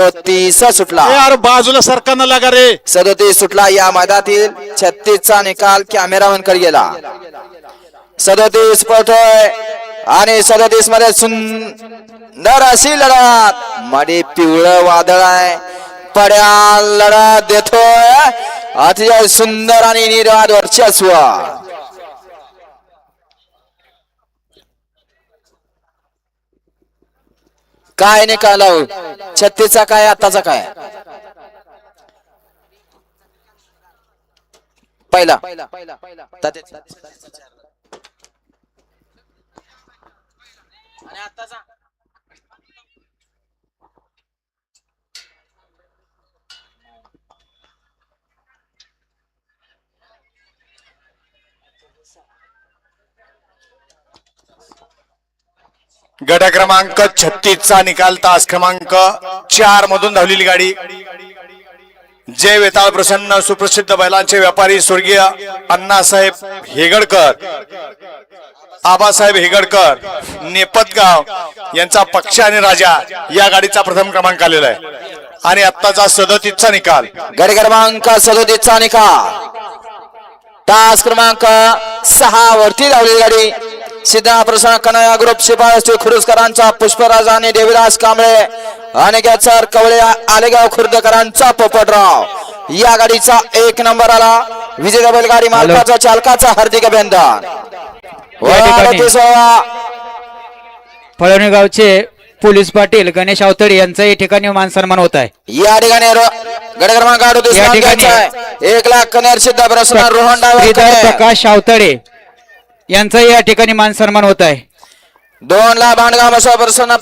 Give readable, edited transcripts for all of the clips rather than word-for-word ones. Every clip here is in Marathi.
37 सुटला. यार बाजूला सरकारनं लागा रे. 37 सुटला. या मैदानातील 36चा निकाल कॅमेरामॅन कडे गेला. 37 पळतोय आणि 37 मध्ये सुंदर अशी लढत. मध्ये पिवळं वादळ आहे. पड्या लढत देतोय. अतिशय सुंदर आणि निर्वाद वर्चस्व. काय निकाल 36चा काय आताचा काय पहिला गट क्रमांक 36चा निकाल तास क्रमांक 4 मधून धावलेली गाडी जय वेताळ प्रसन्न सुप्रसिद्ध बैलांचे व्यापारी स्वर्गीय अण्णासाहेब हेगडकर, आबासाहेब हेगडकर, नेपतगाव यांचा पक्ष आणि राजा या गाडीचा प्रथम क्रमांक आलेला आहे. आणि आत्ताचा 37चा निकाल गट क्रमांक 37चा निकाल तास क्रमांक 6 वरती धावलेली गाडी सिद्धा प्रसन्न कन्हैया ग्रुप शिपाई खुरुसकरांचा पुष्पराज आणि देविदास कांबळे आणि सर कवळे आलेगाव खुर्दकरांचा पोपटराव. या गाडीचा 1 नंबर आला. विजेता बैलगाडी मालकाचा चालकाचा हार्दिक अभिनंदन. पळवणी गावचे पोलीस पाटील गणेश अवतडे यांचा या ठिकाणी मान सन्मान होत आहे. या ठिकाणी गट क्रमांक 1 लाख कन्या सिद्धा प्रसन्न रोहन प्रकाश अवतडे यांचा या ठिकाणी मान सन्मान होत आहे. 2 लाख भांडगाव प्रसन्न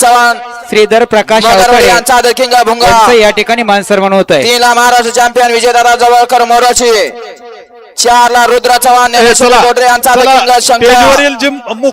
चव्हाण श्रीधर प्रकाश अवतडे यांचा दखिंगा भुंगा यांचा या ठिकाणी मान सन्मान होत आहे. 3 लाख महाराष्ट्र चॅम्पियन विजयदारा जवळकर मोराची. 4 लाख रुद्रा चव्हाण यांचा दखिंगा शंकर.